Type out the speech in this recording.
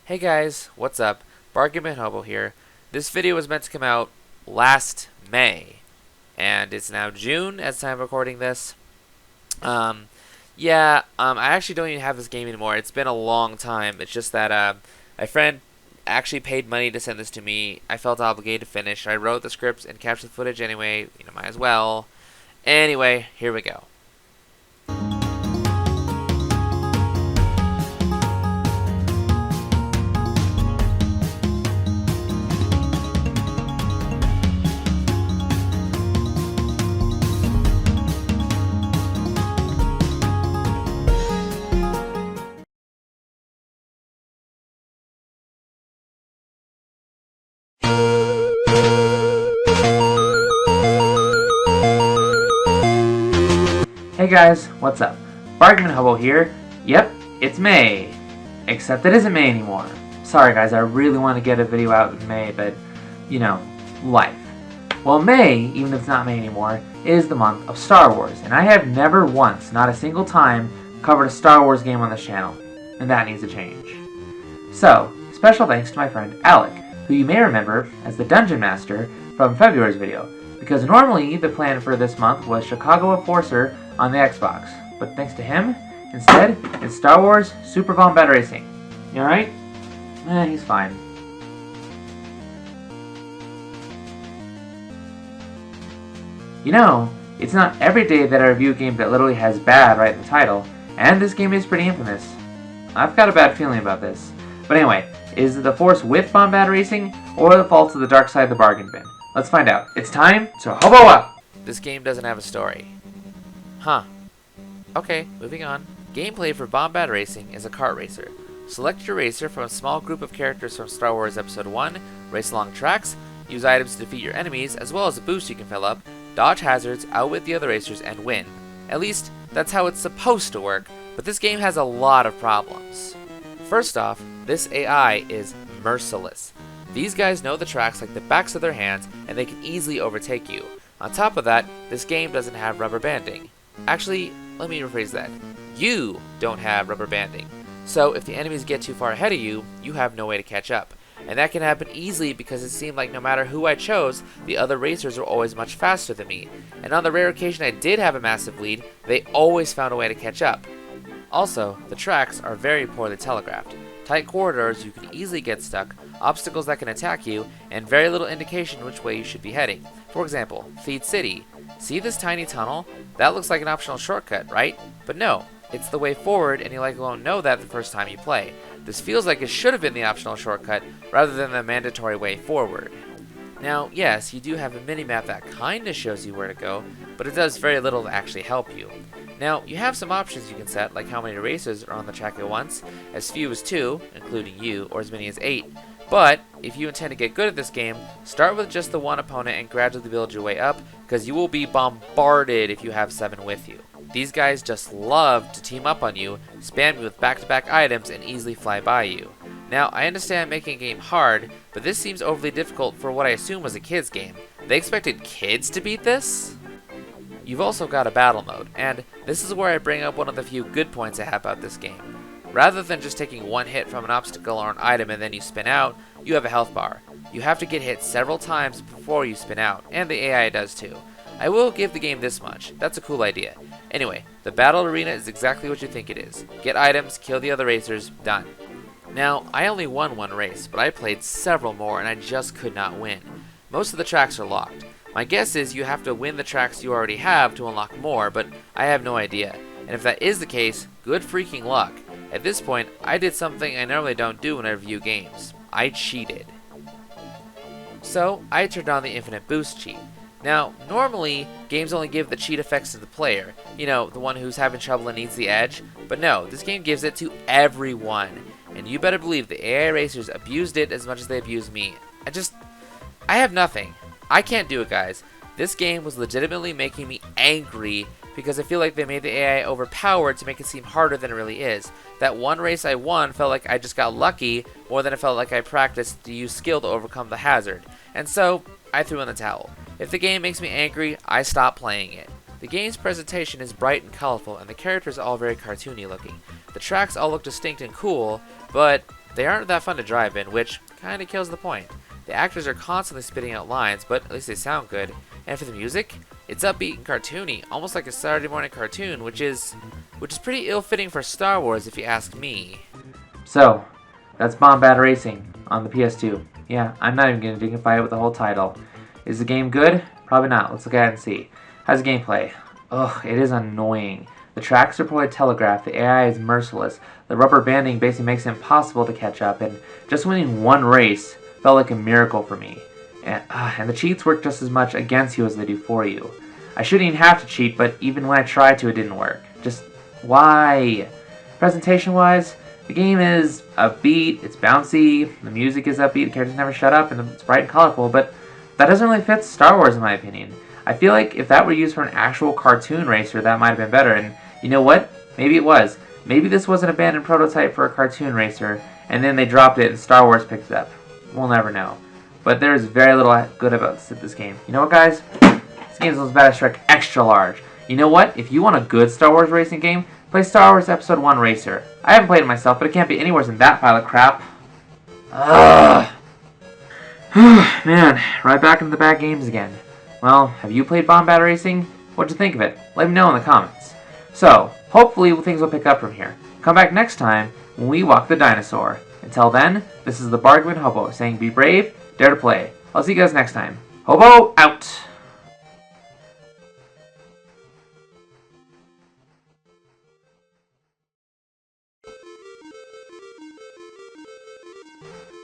Hey guys, what's up? Hobo here. This video was meant to come out last May, and it's now June as time of recording this. I actually don't even have this game anymore. It's been a long time. It's just that my friend actually paid money to send this to me. I felt obligated to finish. I wrote the scripts and captured the footage anyway. Might as well. Anyway, here we go. Hey guys, what's up? Hobo here. Yep, it's May. Except it isn't May anymore. Sorry guys, I really want to get a video out in May, but, life. Well, May, even if it's not May anymore, is the month of Star Wars, and I have never once, not a single time, covered a Star Wars game on this channel, and that needs to change. So, special thanks to my friend Alec, who you may remember as the Dungeon Master from February's video, because normally the plan for this month was Chicago Enforcer on the Xbox, but thanks to him, instead, it's Star Wars Super Bombad Racing. You alright? He's fine. It's not every day that I review a game that literally has bad right in the title, and this game is pretty infamous. I've got a bad feeling about this. But anyway, is it the Force with Bombad Racing, or the fault of the dark side of the bargain bin? Let's find out. It's time to Hobo up! This game doesn't have a story. Huh. Okay, moving on. Gameplay for Bombad Racing is a kart racer. Select your racer from a small group of characters from Star Wars Episode 1, race along tracks, use items to defeat your enemies, as well as a boost you can fill up, dodge hazards, outwit the other racers, and win. At least, that's how it's supposed to work, but this game has a lot of problems. First off, this AI is merciless. These guys know the tracks like the backs of their hands, and they can easily overtake you. On top of that, this game doesn't have rubber banding. Actually, let me rephrase that. You don't have rubber banding. So if the enemies get too far ahead of you, you have no way to catch up. And that can happen easily because it seemed like no matter who I chose, the other racers were always much faster than me. And on the rare occasion I did have a massive lead, they always found a way to catch up. Also, the tracks are very poorly telegraphed. Tight corridors you can easily get stuck, obstacles that can attack you, and very little indication which way you should be heading. For example, Feed City. See this tiny tunnel? That looks like an optional shortcut, right? But no, it's the way forward, and you likely won't know that the first time you play. This feels like it should have been the optional shortcut, rather than the mandatory way forward. Now, yes, you do have a minimap that kinda shows you where to go, but it does very little to actually help you. Now, you have some options you can set, like how many racers are on the track at once, as few as 2, including you, or as many as 8. But, if you intend to get good at this game, start with just the one opponent and gradually build your way up, because you will be bombarded if you have 7 with you. These guys just love to team up on you, spam you with back-to-back items, and easily fly by you. Now, I understand making a game hard, but this seems overly difficult for what I assume was a kid's game. They expected kids to beat this? You've also got a battle mode, and this is where I bring up one of the few good points I have about this game. Rather than just taking one hit from an obstacle or an item and then you spin out, you have a health bar. You have to get hit several times before you spin out, and the AI does too. I will give the game this much, that's a cool idea. Anyway, the battle arena is exactly what you think it is. Get items, kill the other racers, done. Now, I only won one race, but I played several more and I just could not win. Most of the tracks are locked. My guess is you have to win the tracks you already have to unlock more, but I have no idea. And if that is the case, good freaking luck. At this point, I did something I normally don't do when I review games. I cheated. So, I turned on the infinite boost cheat. Now, normally, games only give the cheat effects to the player. The one who's having trouble and needs the edge. But no, this game gives it to everyone. And you better believe the AI racers abused it as much as they abused me. I have nothing. I can't do it, guys. This game was legitimately making me angry because I feel like they made the AI overpowered to make it seem harder than it really is. That one race I won felt like I just got lucky more than it felt like I practiced to use skill to overcome the hazard. And so, I threw in the towel. If the game makes me angry, I stop playing it. The game's presentation is bright and colorful, and the characters are all very cartoony looking. The tracks all look distinct and cool, but they aren't that fun to drive in, which kinda kills the point. The actors are constantly spitting out lines, but at least they sound good. And for the music, it's upbeat and cartoony, almost like a Saturday morning cartoon, which is pretty ill-fitting for Star Wars if you ask me. So, that's Bombad Racing on the PS2. Yeah, I'm not even going to dignify it with the whole title. Is the game good? Probably not. Let's look at it and see. How's the gameplay? Ugh, it is annoying. The tracks are poorly telegraphed, the AI is merciless, the rubber banding basically makes it impossible to catch up, and just winning one race felt like a miracle for me. And the cheats work just as much against you as they do for you. I shouldn't even have to cheat, but even when I tried to, it didn't work. Just, why? Presentation-wise, the game is upbeat, it's bouncy, the music is upbeat, the characters never shut up, and it's bright and colorful, but that doesn't really fit Star Wars in my opinion. I feel like if that were used for an actual cartoon racer, that might have been better, and you know what? Maybe it was. Maybe this was an abandoned prototype for a cartoon racer, and then they dropped it and Star Wars picked it up. We'll never know. But there's very little good about this game. You know what, guys? This game's as bad as Shrek Extra Large. You know what? If you want a good Star Wars racing game, play Star Wars Episode 1 Racer. I haven't played it myself, but it can't be any worse than that pile of crap. Ugh. Man, right back into the bad games again. Well, have you played Bombad Racing? What'd you think of it? Let me know in the comments. So, hopefully things will pick up from here. Come back next time when we walk the dinosaur. Until then, this is the Bargain Hobo saying be brave, dare to play. I'll see you guys next time. Hobo out!